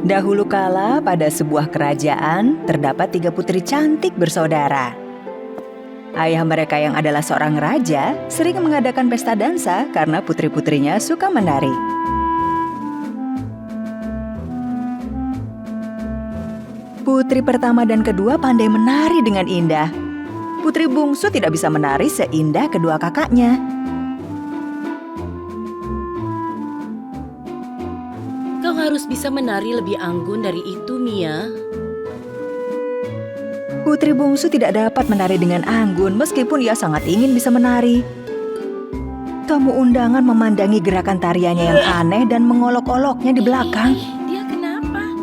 Dahulu kala pada sebuah kerajaan terdapat 3 putri cantik bersaudara. Ayah mereka yang adalah seorang raja sering mengadakan pesta dansa karena putri-putrinya suka menari. Putri pertama dan kedua pandai menari dengan indah. Putri bungsu tidak bisa menari seindah kedua kakaknya. Kau harus bisa menari lebih anggun dari itu, Mia. Putri bungsu tidak dapat menari dengan anggun meskipun ia sangat ingin bisa menari. Tamu undangan memandangi gerakan tariannya yang aneh dan mengolok-oloknya di belakang. Dia kenapa?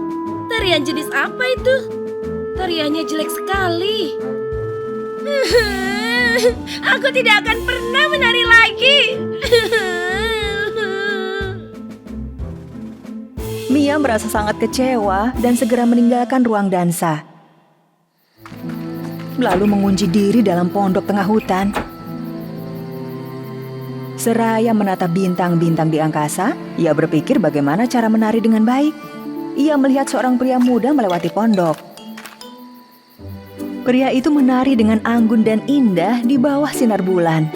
Tarian jenis apa itu? Tariannya jelek sekali. Aku tidak akan pernah menari lagi. Mia merasa sangat kecewa dan segera meninggalkan ruang dansa. Lalu mengunci diri dalam pondok tengah hutan. Seraya menatap bintang-bintang di angkasa, ia berpikir bagaimana cara menari dengan baik. Ia melihat seorang pria muda melewati pondok. Pria itu menari dengan anggun dan indah di bawah sinar bulan.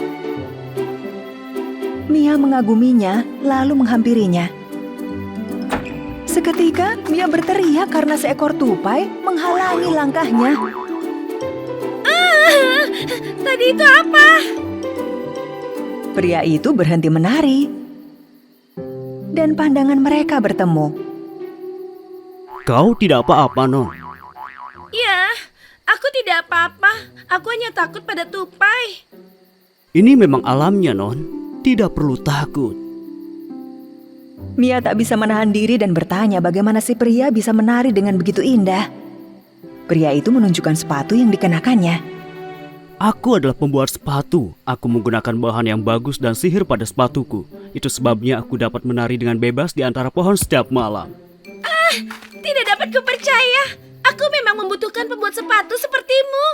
Mia mengaguminya, lalu menghampirinya. Seketika, Mia berteriak karena seekor tupai menghalangi langkahnya. Tadi itu apa? Pria itu berhenti menari. Dan pandangan mereka bertemu. Kau tidak apa-apa, Non. Ya, aku tidak apa-apa. Aku hanya takut pada tupai. Ini memang alamnya, Non. Tidak perlu takut. Mia tak bisa menahan diri dan bertanya bagaimana si pria bisa menari dengan begitu indah. Pria itu menunjukkan sepatu yang dikenakannya. Aku adalah pembuat sepatu. Aku menggunakan bahan yang bagus dan sihir pada sepatuku. Itu sebabnya aku dapat menari dengan bebas di antara pohon setiap malam. Tidak dapat kupercaya. Aku memang membutuhkan pembuat sepatu sepertimu.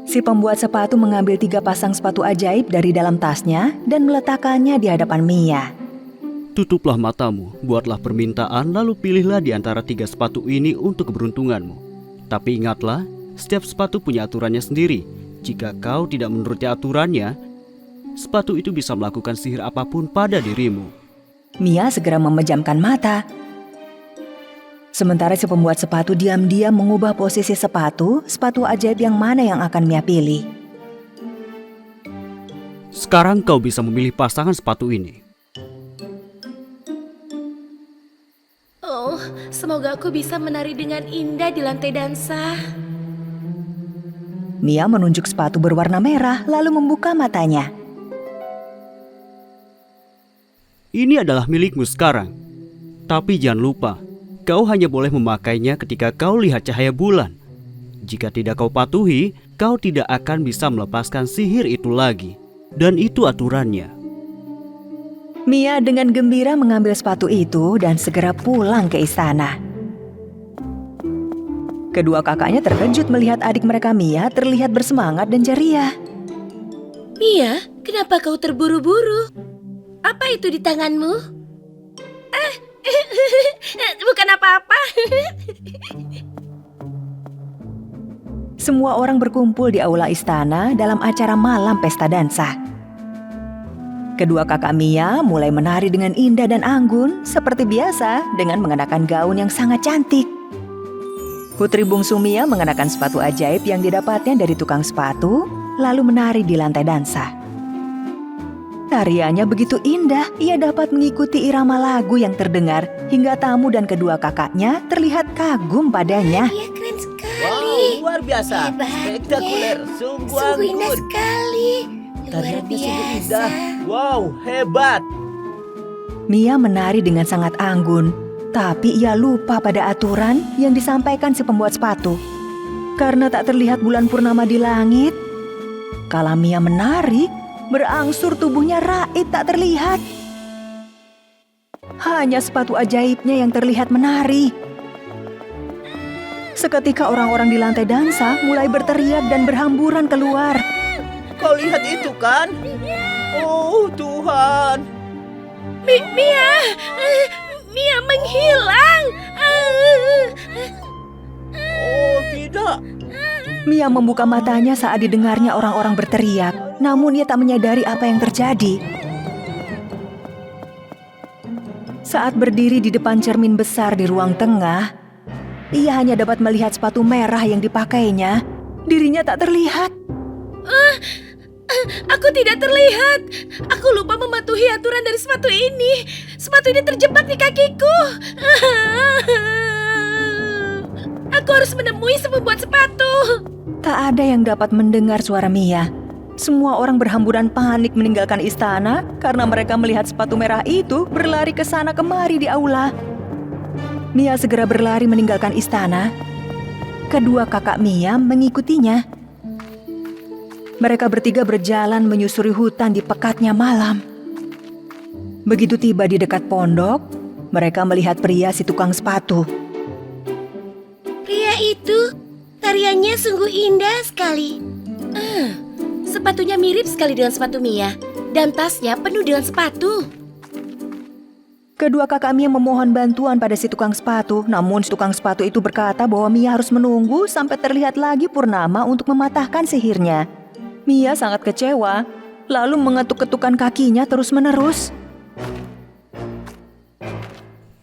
Si pembuat sepatu mengambil 3 pasang sepatu ajaib dari dalam tasnya dan meletakkannya di hadapan Mia. Tutuplah matamu, buatlah permintaan, lalu pilihlah di antara 3 sepatu ini untuk keberuntunganmu. Tapi ingatlah, setiap sepatu punya aturannya sendiri. Jika kau tidak menuruti aturannya, sepatu itu bisa melakukan sihir apapun pada dirimu. Mia segera memejamkan mata. Sementara si pembuat sepatu diam-diam mengubah posisi sepatu ajaib yang mana yang akan Mia pilih. Sekarang kau bisa memilih pasangan sepatu ini. Oh, semoga aku bisa menari dengan indah di lantai dansa. Mia menunjuk sepatu berwarna merah lalu membuka matanya. Ini adalah milikmu sekarang. Tapi jangan lupa, kau hanya boleh memakainya ketika kau lihat cahaya bulan. Jika tidak kau patuhi, kau tidak akan bisa melepaskan sihir itu lagi. Dan itu aturannya. Mia dengan gembira mengambil sepatu itu dan segera pulang ke istana. Kedua kakaknya terkejut melihat adik mereka Mia terlihat bersemangat dan ceria. Mia, kenapa kau terburu-buru? Apa itu di tanganmu? Bukan apa-apa. Semua orang berkumpul di aula istana dalam acara malam pesta dansa. Kedua kakak Mia mulai menari dengan indah dan anggun seperti biasa dengan mengenakan gaun yang sangat cantik. Putri bungsu Mia mengenakan sepatu ajaib yang didapatnya dari tukang sepatu, lalu menari di lantai dansa. Tariannya begitu indah, ia dapat mengikuti irama lagu yang terdengar hingga tamu dan kedua kakaknya terlihat kagum padanya. Iya, keren sekali. Wow, luar biasa. Hebatnya. Spektakuler. Sungguh Sungguh indah anggun. sekali. Luar Tariannya sungguh biasa. indah. Wow, hebat. Mia menari dengan sangat anggun, tapi ia lupa pada aturan yang disampaikan si pembuat sepatu. Karena tak terlihat bulan purnama di langit, kala Mia menari, berangsur tubuhnya raib tak terlihat. Hanya sepatu ajaibnya yang terlihat menari. Seketika orang-orang di lantai dansa mulai berteriak dan berhamburan keluar. Kau lihat itu kan? Oh Tuhan. Mia menghilang. Mia membuka matanya saat didengarnya orang-orang berteriak, namun ia tak menyadari apa yang terjadi. Saat berdiri di depan cermin besar di ruang tengah, ia hanya dapat melihat sepatu merah yang dipakainya. Dirinya tak terlihat. Aku tidak terlihat. Aku lupa mematuhi aturan dari sepatu ini. Sepatu ini terjebak di kakiku. Aku harus menemui si pembuat sepatu. Tak ada yang dapat mendengar suara Mia. Semua orang berhamburan panik meninggalkan istana karena mereka melihat sepatu merah itu berlari ke sana kemari di aula. Mia segera berlari meninggalkan istana. Kedua kakak Mia mengikutinya. Mereka bertiga berjalan menyusuri hutan di pekatnya malam. Begitu tiba di dekat pondok, mereka melihat pria si tukang sepatu. Pria itu, tariannya sungguh indah sekali. Sepatunya mirip sekali dengan sepatu Mia, dan tasnya penuh dengan sepatu. Kedua kakak Mia memohon bantuan pada si tukang sepatu, namun si tukang sepatu itu berkata bahwa Mia harus menunggu sampai terlihat lagi purnama untuk mematahkan sihirnya. Mia sangat kecewa, lalu mengetuk-ketukkan kakinya terus-menerus.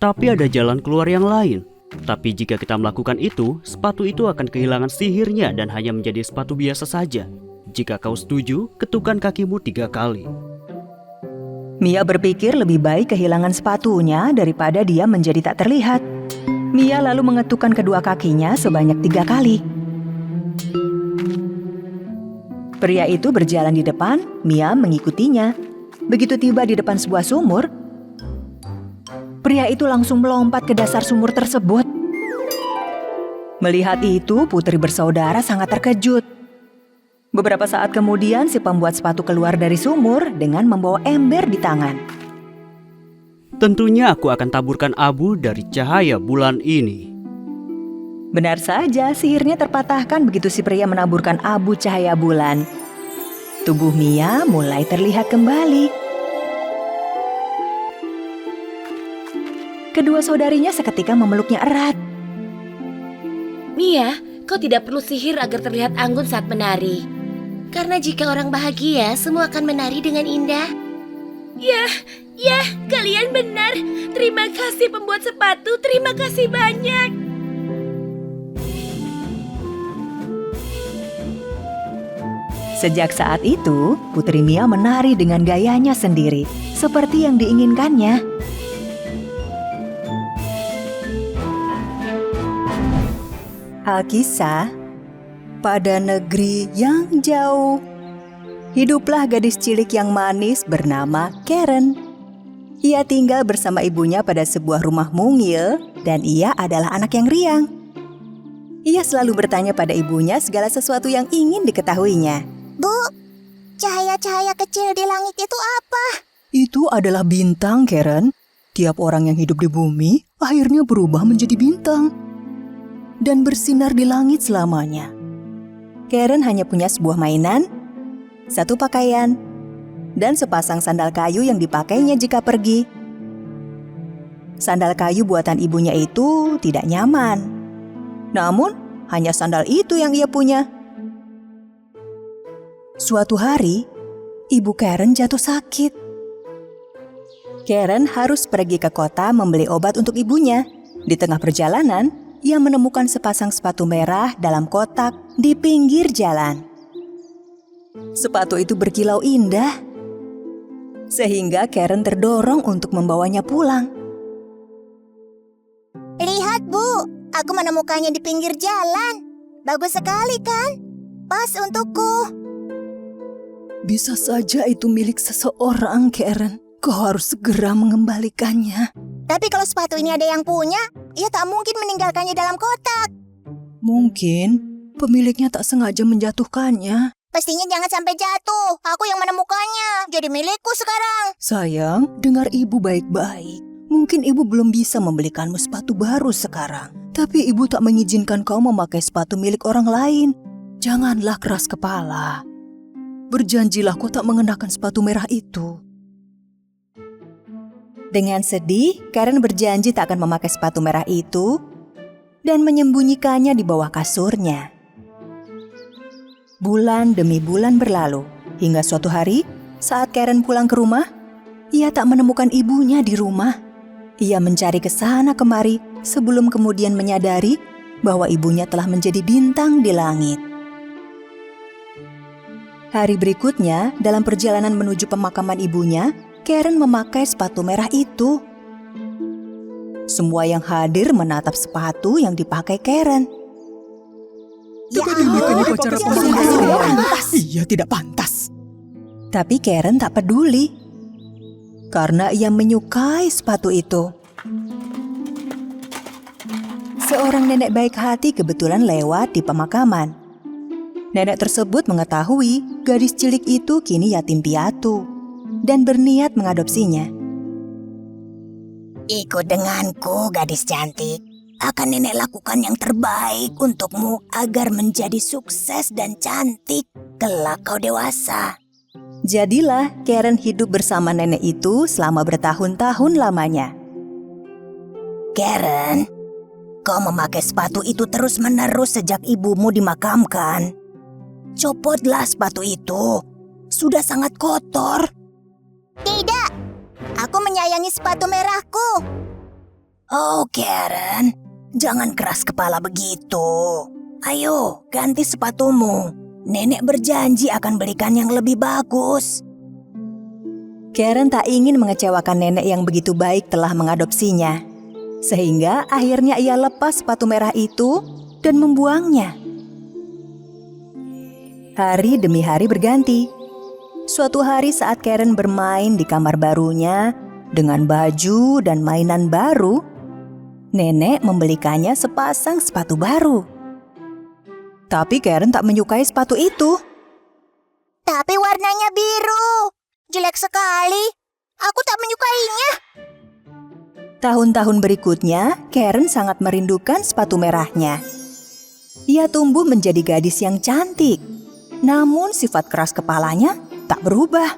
Tapi ada jalan keluar yang lain. Tapi jika kita melakukan itu, sepatu itu akan kehilangan sihirnya dan hanya menjadi sepatu biasa saja. Jika kau setuju, ketukkan kakimu 3 kali. Mia berpikir lebih baik kehilangan sepatunya daripada dia menjadi tak terlihat. Mia lalu mengetukkan kedua kakinya sebanyak 3 kali. Pria itu berjalan di depan, Mia mengikutinya. Begitu tiba di depan sebuah sumur, pria itu langsung melompat ke dasar sumur tersebut. Melihat itu, putri bersaudara sangat terkejut. Beberapa saat kemudian, si pembuat sepatu keluar dari sumur dengan membawa ember di tangan. Tentunya aku akan taburkan abu dari cahaya bulan ini. Benar saja, sihirnya terpatahkan begitu si pria menaburkan abu cahaya bulan. Tubuh Mia mulai terlihat kembali. Kedua saudarinya seketika memeluknya erat. Mia, kau tidak perlu sihir agar terlihat anggun saat menari. Karena jika orang bahagia, semua akan menari dengan indah. Ya, kalian benar. Terima kasih pembuat sepatu, terima kasih banyak. Sejak saat itu, Putri Mia menari dengan gayanya sendiri, seperti yang diinginkannya. Alkisah, pada negeri yang jauh, hiduplah gadis cilik yang manis bernama Karen. Ia tinggal bersama ibunya pada sebuah rumah mungil dan ia adalah anak yang riang. Ia selalu bertanya pada ibunya segala sesuatu yang ingin diketahuinya. Bu, cahaya-cahaya kecil di langit itu apa? Itu adalah bintang, Karen. Tiap orang yang hidup di bumi akhirnya berubah menjadi bintang dan bersinar di langit selamanya. Karen hanya punya sebuah mainan, satu pakaian, dan sepasang sandal kayu yang dipakainya jika pergi. Sandal kayu buatan ibunya itu tidak nyaman. Namun, hanya sandal itu yang ia punya. Suatu hari, ibu Karen jatuh sakit. Karen harus pergi ke kota membeli obat untuk ibunya. Di tengah perjalanan, ia menemukan sepasang sepatu merah dalam kotak di pinggir jalan. Sepatu itu berkilau indah, sehingga Karen terdorong untuk membawanya pulang. Lihat, Bu, aku menemukannya di pinggir jalan. Bagus sekali kan? Pas untukku. Bisa saja itu milik seseorang, Karen. Kau harus segera mengembalikannya. Tapi kalau sepatu ini ada yang punya, ia tak mungkin meninggalkannya dalam kotak. Mungkin pemiliknya tak sengaja menjatuhkannya. Pastinya jangan sampai jatuh. Aku yang menemukannya. Jadi milikku sekarang. Sayang, dengar ibu baik-baik. Mungkin ibu belum bisa membelikanmu sepatu baru sekarang. Tapi ibu tak mengizinkan kau memakai sepatu milik orang lain. Janganlah keras kepala. Berjanjilah kau tak mengenakan sepatu merah itu. Dengan sedih, Karen berjanji tak akan memakai sepatu merah itu dan menyembunyikannya di bawah kasurnya. Bulan demi bulan berlalu, hingga suatu hari saat Karen pulang ke rumah, ia tak menemukan ibunya di rumah. Ia mencari ke sana kemari sebelum kemudian menyadari bahwa ibunya telah menjadi bintang di langit. Hari berikutnya, dalam perjalanan menuju pemakaman ibunya, Karen memakai sepatu merah itu. Semua yang hadir menatap sepatu yang dipakai Karen. Ia tidak pantas. Tapi Karen tak peduli, karena ia menyukai sepatu itu. Seorang nenek baik hati kebetulan lewat di pemakaman. Nenek tersebut mengetahui gadis cilik itu kini yatim piatu dan berniat mengadopsinya. Ikut denganku, gadis cantik. Akan nenek lakukan yang terbaik untukmu agar menjadi sukses dan cantik kelak kau dewasa. Jadilah Karen hidup bersama nenek itu selama bertahun-tahun lamanya. Karen, kau memakai sepatu itu terus-menerus sejak ibumu dimakamkan. Copotlah sepatu itu, sudah sangat kotor. Tidak, aku menyayangi sepatu merahku. Oh Karen, jangan keras kepala begitu. Ayo, ganti sepatumu. Nenek berjanji akan belikan yang lebih bagus. Karen tak ingin mengecewakan nenek yang begitu baik telah mengadopsinya. Sehingga akhirnya ia lepas sepatu merah itu dan membuangnya. Hari demi hari berganti. Suatu hari saat Karen bermain di kamar barunya dengan baju dan mainan baru, nenek membelikannya sepasang sepatu baru. Tapi Karen tak menyukai sepatu itu. Tapi warnanya biru. Jelek sekali. Aku tak menyukainya. Tahun-tahun berikutnya, Karen sangat merindukan sepatu merahnya. Ia tumbuh menjadi gadis yang cantik. Namun sifat keras kepalanya tak berubah.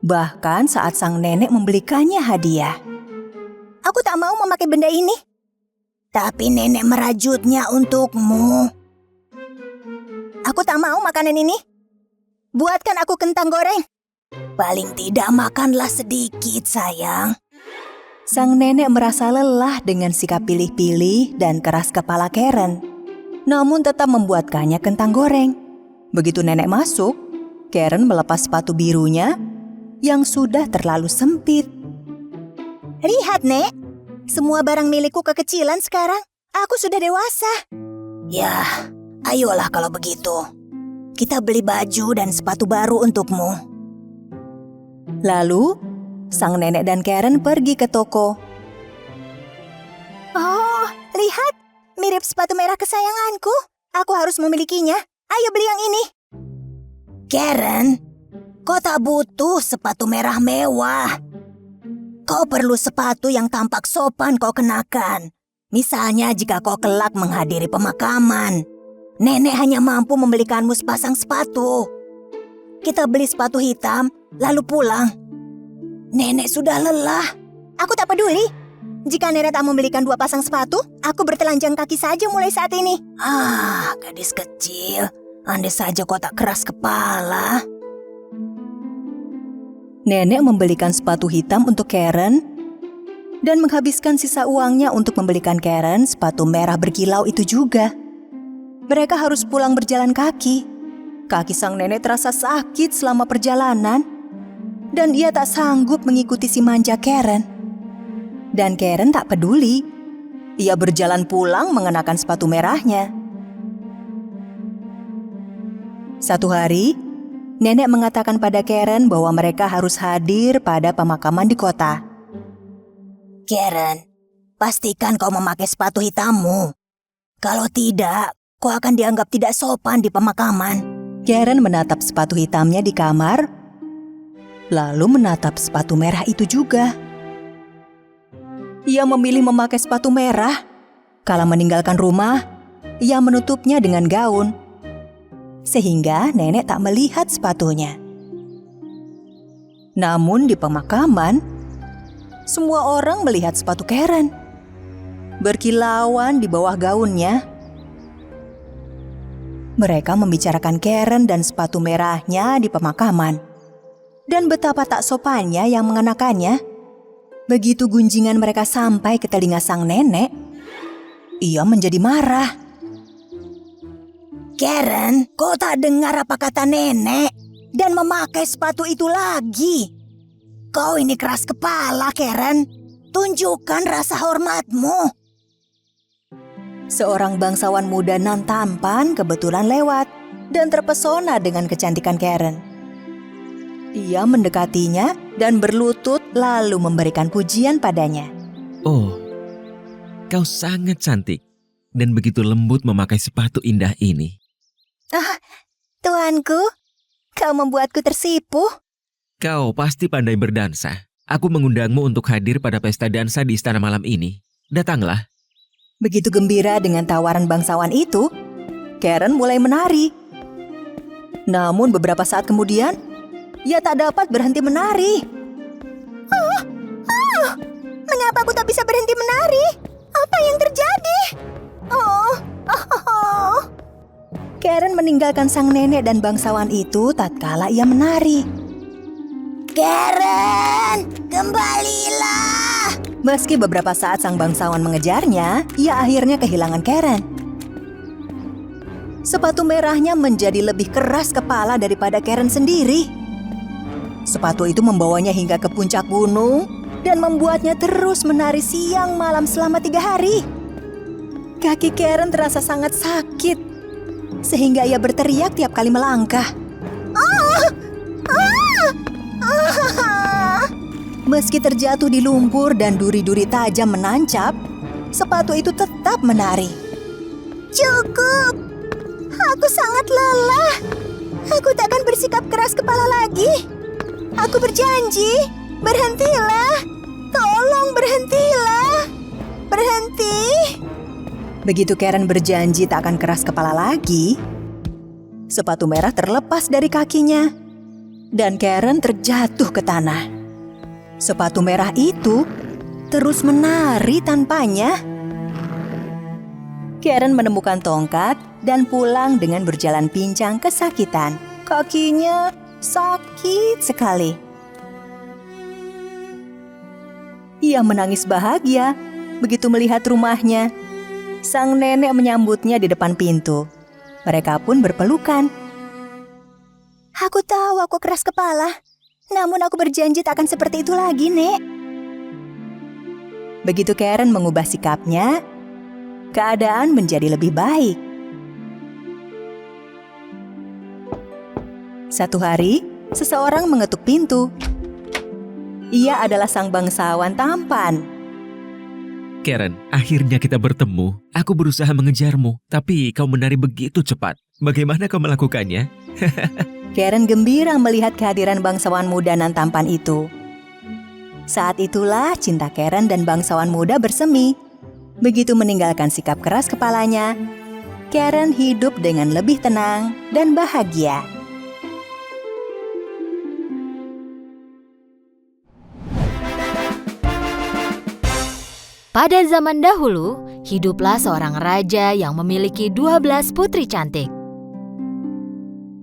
Bahkan saat sang nenek membelikannya hadiah. Aku tak mau memakai benda ini. Tapi nenek merajutnya untukmu. Aku tak mau makanan ini. Buatkan aku kentang goreng. Paling tidak makanlah sedikit, sayang. Sang nenek merasa lelah dengan sikap pilih-pilih dan keras kepala Karen. Namun tetap membuatkannya kentang goreng. Begitu nenek masuk, Karen melepas sepatu birunya yang sudah terlalu sempit. Lihat, Nek. Semua barang milikku kekecilan sekarang. Aku sudah dewasa. Ya, ayolah kalau begitu. Kita beli baju dan sepatu baru untukmu. Lalu, sang nenek dan Karen pergi ke toko. Oh, lihat. Mirip sepatu merah kesayanganku. Aku harus memilikinya. Ayo beli yang ini. Karen, kau tak butuh sepatu merah mewah. Kau perlu sepatu yang tampak sopan kau kenakan. Misalnya jika kau kelak menghadiri pemakaman. Nenek hanya mampu membelikanmu sepasang sepatu. Kita beli sepatu hitam, lalu pulang. Nenek sudah lelah. Aku tak peduli. Jika nenek tak membelikan 2 pasang sepatu, aku bertelanjang kaki saja mulai saat ini. Ah, gadis kecil. Andai saja kau tak keras kepala. Nenek membelikan sepatu hitam untuk Karen dan menghabiskan sisa uangnya untuk membelikan Karen sepatu merah berkilau itu juga. Mereka harus pulang berjalan kaki. Kaki sang nenek terasa sakit selama perjalanan dan ia tak sanggup mengikuti si manja Karen. Dan Karen tak peduli. Ia berjalan pulang mengenakan sepatu merahnya. Satu hari, nenek mengatakan pada Karen bahwa mereka harus hadir pada pemakaman di kota. Karen, pastikan kau memakai sepatu hitammu. Kalau tidak, kau akan dianggap tidak sopan di pemakaman. Karen menatap sepatu hitamnya di kamar, lalu menatap sepatu merah itu juga. Ia memilih memakai sepatu merah. Kala meninggalkan rumah, ia menutupnya dengan gaun. Sehingga nenek tak melihat sepatunya. Namun di pemakaman, semua orang melihat sepatu Karen. Berkilauan di bawah gaunnya. Mereka membicarakan Karen dan sepatu merahnya di pemakaman. Dan betapa tak sopannya yang mengenakannya. Begitu gunjingan mereka sampai ke telinga sang nenek, ia menjadi marah. Karen, kau tak dengar apa kata nenek? Dan memakai sepatu itu lagi. Kau ini keras kepala, Karen. Tunjukkan rasa hormatmu. Seorang bangsawan muda nan tampan kebetulan lewat dan terpesona dengan kecantikan Karen. Ia mendekatinya dan berlutut lalu memberikan pujian padanya. Oh, kau sangat cantik dan begitu lembut memakai sepatu indah ini. Tuanku, kau membuatku tersipu. Kau pasti pandai berdansa. Aku mengundangmu untuk hadir pada pesta dansa di istana malam ini. Datanglah. Begitu gembira dengan tawaran bangsawan itu, Karen mulai menari. Namun beberapa saat kemudian, ia tak dapat berhenti menari. Mengapa aku tak bisa berhenti menari? Apa yang terjadi? Oh. Karen meninggalkan sang nenek dan bangsawan itu tatkala ia menari. Karen, kembalilah. Meski beberapa saat sang bangsawan mengejarnya, ia akhirnya kehilangan Karen. Sepatu merahnya menjadi lebih keras kepala daripada Karen sendiri. Sepatu itu membawanya hingga ke puncak gunung dan membuatnya terus menari siang malam selama 3 hari. Kaki Karen terasa sangat sakit, sehingga ia berteriak tiap kali melangkah. Meski terjatuh di lumpur dan duri-duri tajam menancap, sepatu itu tetap menari. Cukup. Aku sangat lelah. Aku tak akan bersikap keras kepala lagi. Aku berjanji. Berhentilah. Tolong berhentilah. Berhenti. Begitu Karen berjanji tak akan keras kepala lagi, sepatu merah terlepas dari kakinya dan Karen terjatuh ke tanah. Sepatu merah itu terus menari tanpanya. Karen menemukan tongkat dan pulang dengan berjalan pincang kesakitan. Kakinya sakit sekali. Ia menangis bahagia begitu melihat rumahnya. Sang nenek menyambutnya di depan pintu. Mereka pun berpelukan. Aku tahu aku keras kepala. Namun aku berjanji tak akan seperti itu lagi, Nek. Begitu Karen mengubah sikapnya, keadaan menjadi lebih baik. Satu hari, seseorang mengetuk pintu. Ia adalah sang bangsawan tampan. Karen, akhirnya kita bertemu. Aku berusaha mengejarmu, tapi kau menari begitu cepat. Bagaimana kau melakukannya? Karen gembira melihat kehadiran bangsawan muda nan tampan itu. Saat itulah cinta Karen dan bangsawan muda bersemi. Begitu meninggalkan sikap keras kepalanya, Karen hidup dengan lebih tenang dan bahagia. Pada zaman dahulu, hiduplah seorang raja yang memiliki 12 putri cantik.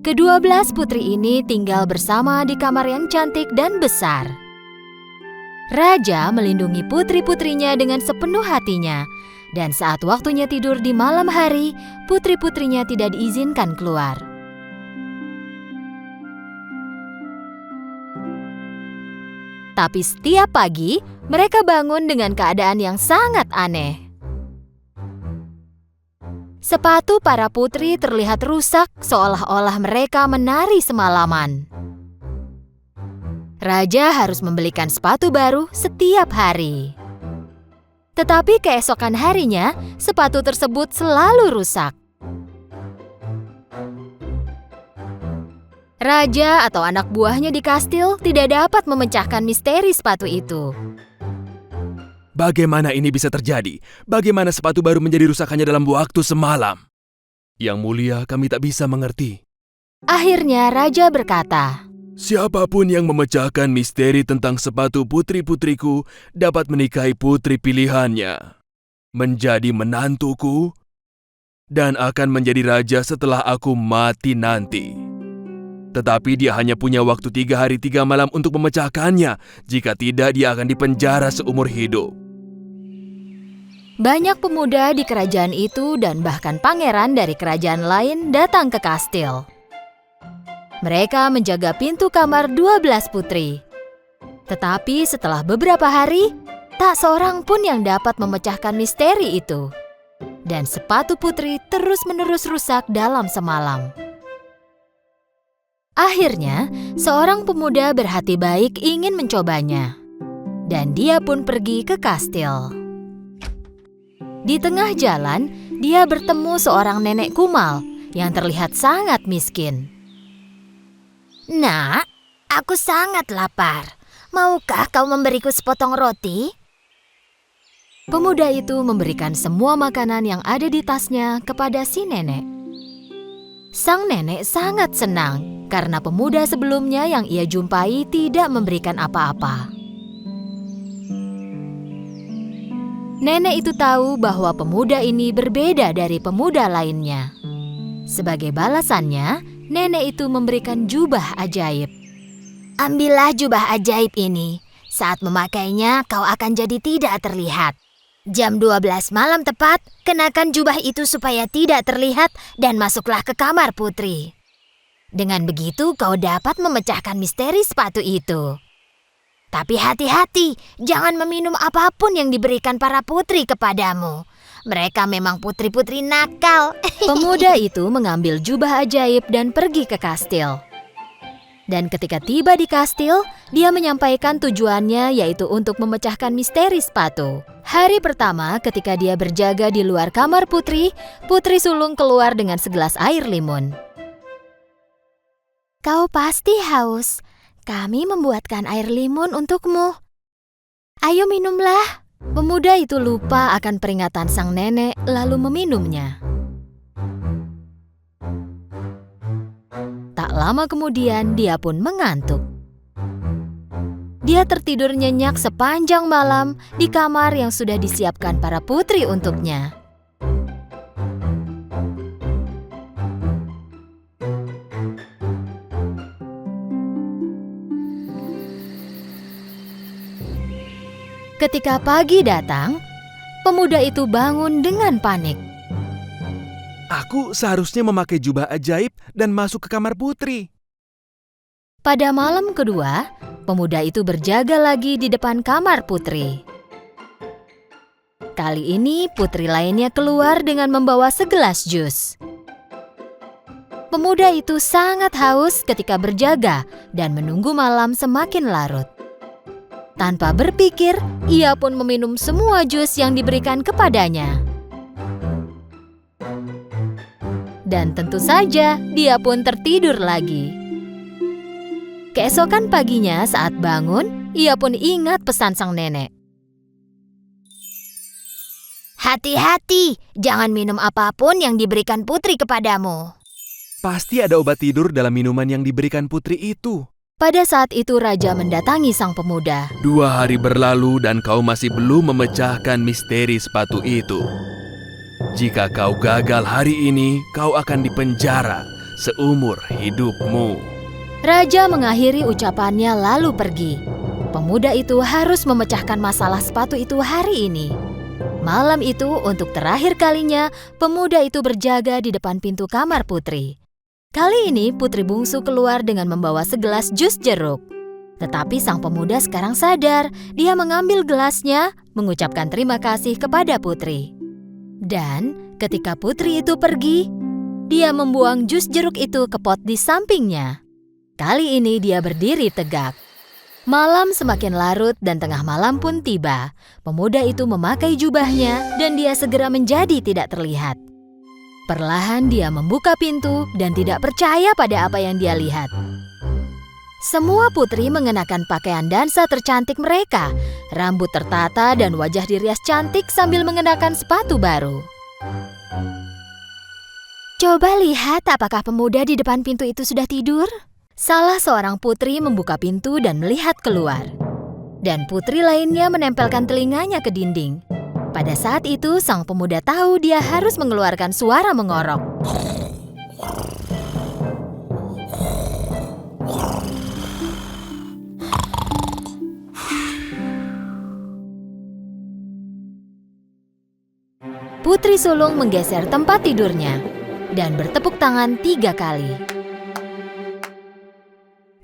Ke-12 putri ini tinggal bersama di kamar yang cantik dan besar. Raja melindungi putri-putrinya dengan sepenuh hatinya, dan saat waktunya tidur di malam hari, putri-putrinya tidak diizinkan keluar. Tapi setiap pagi, mereka bangun dengan keadaan yang sangat aneh. Sepatu para putri terlihat rusak seolah-olah mereka menari semalaman. Raja harus membelikan sepatu baru setiap hari. Tetapi keesokan harinya, sepatu tersebut selalu rusak. Raja atau anak buahnya di kastil tidak dapat memecahkan misteri sepatu itu. Bagaimana ini bisa terjadi? Bagaimana sepatu baru menjadi rusakannya dalam waktu semalam? Yang mulia, kami tak bisa mengerti. Akhirnya Raja berkata, Siapapun yang memecahkan misteri tentang sepatu putri-putriku dapat menikahi putri pilihannya, menjadi menantuku, dan akan menjadi raja setelah aku mati nanti. Tetapi dia hanya punya waktu 3 hari 3 malam untuk memecahkannya. Jika tidak, dia akan dipenjara seumur hidup. Banyak pemuda di kerajaan itu dan bahkan pangeran dari kerajaan lain datang ke kastil. Mereka menjaga pintu kamar 12 putri. Tetapi setelah beberapa hari, tak seorang pun yang dapat memecahkan misteri itu. Dan sepatu putri terus-menerus rusak dalam semalam. Akhirnya, seorang pemuda berhati baik ingin mencobanya. Dan dia pun pergi ke kastil. Di tengah jalan, dia bertemu seorang nenek kumal yang terlihat sangat miskin. Nak, aku sangat lapar. Maukah kau memberiku sepotong roti? Pemuda itu memberikan semua makanan yang ada di tasnya kepada si nenek. Sang nenek sangat senang karena pemuda sebelumnya yang ia jumpai tidak memberikan apa-apa. Nenek itu tahu bahwa pemuda ini berbeda dari pemuda lainnya. Sebagai balasannya, nenek itu memberikan jubah ajaib. Ambillah jubah ajaib ini. Saat memakainya, kau akan jadi tidak terlihat. Jam 12 malam tepat, kenakan jubah itu supaya tidak terlihat dan masuklah ke kamar putri. Dengan begitu, kau dapat memecahkan misteri sepatu itu. Tapi hati-hati, jangan meminum apapun yang diberikan para putri kepadamu. Mereka memang putri-putri nakal. Pemuda itu mengambil jubah ajaib dan pergi ke kastil. Dan ketika tiba di kastil, dia menyampaikan tujuannya yaitu untuk memecahkan misteri sepatu. Hari pertama ketika dia berjaga di luar kamar putri, putri sulung keluar dengan segelas air limun. Kau pasti haus. Kami membuatkan air limun untukmu. Ayo minumlah. Pemuda itu lupa akan peringatan sang nenek lalu meminumnya. Tak lama kemudian dia pun mengantuk. Dia tertidur nyenyak sepanjang malam di kamar yang sudah disiapkan para putri untuknya. Ketika pagi datang, pemuda itu bangun dengan panik. Aku seharusnya memakai jubah ajaib dan masuk ke kamar putri. Pada malam kedua, pemuda itu berjaga lagi di depan kamar putri. Kali ini putri lainnya keluar dengan membawa segelas jus. Pemuda itu sangat haus ketika berjaga dan menunggu malam semakin larut. Tanpa berpikir, ia pun meminum semua jus yang diberikan kepadanya. Dan tentu saja, dia pun tertidur lagi. Keesokan paginya saat bangun, ia pun ingat pesan sang nenek. Hati-hati, jangan minum apapun yang diberikan putri kepadamu. Pasti ada obat tidur dalam minuman yang diberikan putri itu. Pada saat itu raja mendatangi sang pemuda. 2 hari berlalu dan kau masih belum memecahkan misteri sepatu itu. Jika kau gagal hari ini, kau akan dipenjara seumur hidupmu. Raja mengakhiri ucapannya lalu pergi. Pemuda itu harus memecahkan masalah sepatu itu hari ini. Malam itu untuk terakhir kalinya, pemuda itu berjaga di depan pintu kamar putri. Kali ini putri bungsu keluar dengan membawa segelas jus jeruk. Tetapi sang pemuda sekarang sadar, dia mengambil gelasnya, mengucapkan terima kasih kepada putri. Dan ketika putri itu pergi, dia membuang jus jeruk itu ke pot di sampingnya. Kali ini dia berdiri tegak. Malam semakin larut dan tengah malam pun tiba. Pemuda itu memakai jubahnya dan dia segera menjadi tidak terlihat. Perlahan dia membuka pintu dan tidak percaya pada apa yang dia lihat. Semua putri mengenakan pakaian dansa tercantik mereka. Rambut tertata dan wajah dirias cantik sambil mengenakan sepatu baru. Coba lihat apakah pemuda di depan pintu itu sudah tidur? Salah seorang putri membuka pintu dan melihat keluar. Dan putri lainnya menempelkan telinganya ke dinding. Pada saat itu, sang pemuda tahu dia harus mengeluarkan suara mengorok. Putri sulung menggeser tempat tidurnya dan bertepuk tangan 3 kali.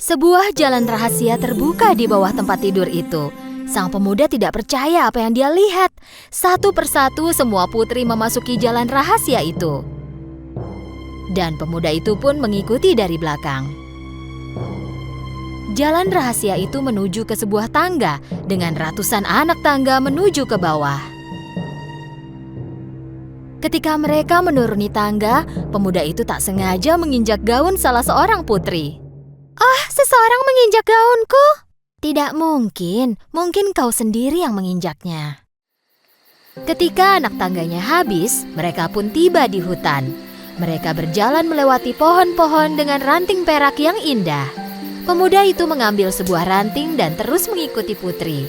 Sebuah jalan rahasia terbuka di bawah tempat tidur itu. Sang pemuda tidak percaya apa yang dia lihat. Satu persatu semua putri memasuki jalan rahasia itu. Dan pemuda itu pun mengikuti dari belakang. Jalan rahasia itu menuju ke sebuah tangga dengan ratusan anak tangga menuju ke bawah. Ketika mereka menuruni tangga, pemuda itu tak sengaja menginjak gaun salah seorang putri. "Oh, seseorang menginjak gaunku." "Tidak mungkin, mungkin kau sendiri yang menginjaknya." Ketika anak tangganya habis, mereka pun tiba di hutan. Mereka berjalan melewati pohon-pohon dengan ranting perak yang indah. Pemuda itu mengambil sebuah ranting dan terus mengikuti putri.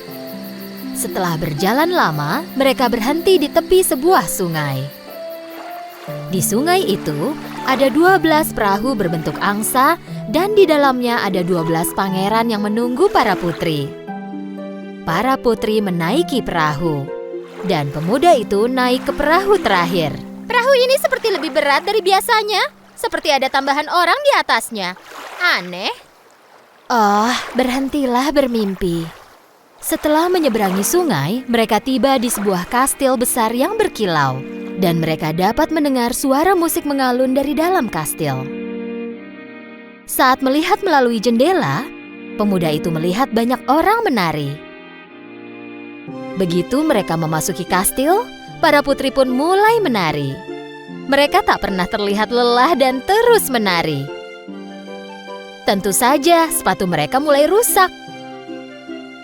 Setelah berjalan lama, mereka berhenti di tepi sebuah sungai. Di sungai itu, ada 12 perahu berbentuk angsa dan di dalamnya ada 12 pangeran yang menunggu para putri. Para putri menaiki perahu dan pemuda itu naik ke perahu terakhir. "Perahu ini seperti lebih berat dari biasanya, seperti ada tambahan orang di atasnya. Aneh." "Oh, berhentilah bermimpi." Setelah menyeberangi sungai, mereka tiba di sebuah kastil besar yang berkilau. Dan mereka dapat mendengar suara musik mengalun dari dalam kastil. Saat melihat melalui jendela, pemuda itu melihat banyak orang menari. Begitu mereka memasuki kastil, para putri pun mulai menari. Mereka tak pernah terlihat lelah dan terus menari. Tentu saja, sepatu mereka mulai rusak.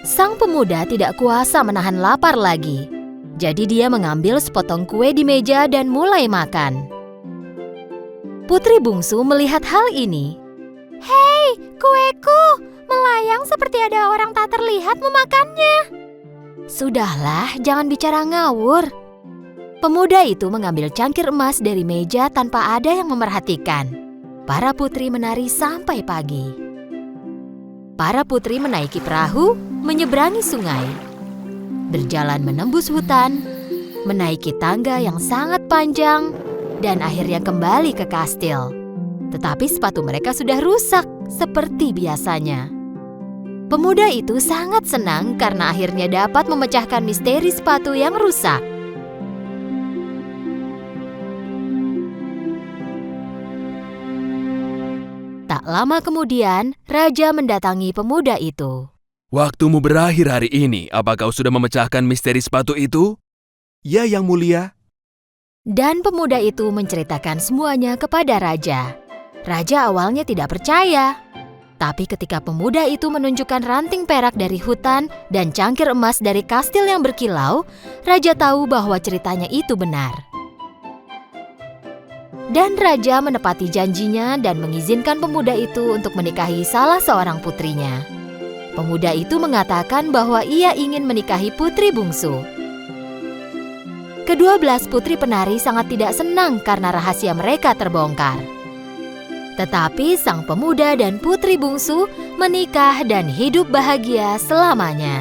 Sang pemuda tidak kuasa menahan lapar lagi. Jadi dia mengambil sepotong kue di meja dan mulai makan. Putri bungsu melihat hal ini. "Hei, kueku! Melayang seperti ada orang tak terlihat memakannya." "Sudahlah, jangan bicara ngawur." Pemuda itu mengambil cangkir emas dari meja tanpa ada yang memerhatikan. Para putri menari sampai pagi. Para putri menaiki perahu, menyeberangi sungai. Berjalan menembus hutan, menaiki tangga yang sangat panjang, dan akhirnya kembali ke kastil. Tetapi sepatu mereka sudah rusak seperti biasanya. Pemuda itu sangat senang karena akhirnya dapat memecahkan misteri sepatu yang rusak. Tak lama kemudian, raja mendatangi pemuda itu. Waktumu berakhir hari ini. Apa kau sudah memecahkan misteri sepatu itu? Ya, Yang Mulia. Dan pemuda itu menceritakan semuanya kepada raja. Raja awalnya tidak percaya. Tapi ketika pemuda itu menunjukkan ranting perak dari hutan dan cangkir emas dari kastil yang berkilau, raja tahu bahwa ceritanya itu benar. Dan raja menepati janjinya dan mengizinkan pemuda itu untuk menikahi salah seorang putrinya. Pemuda itu mengatakan bahwa ia ingin menikahi putri bungsu. Ke-12 putri penari sangat tidak senang karena rahasia mereka terbongkar. Tetapi sang pemuda dan putri bungsu menikah dan hidup bahagia selamanya.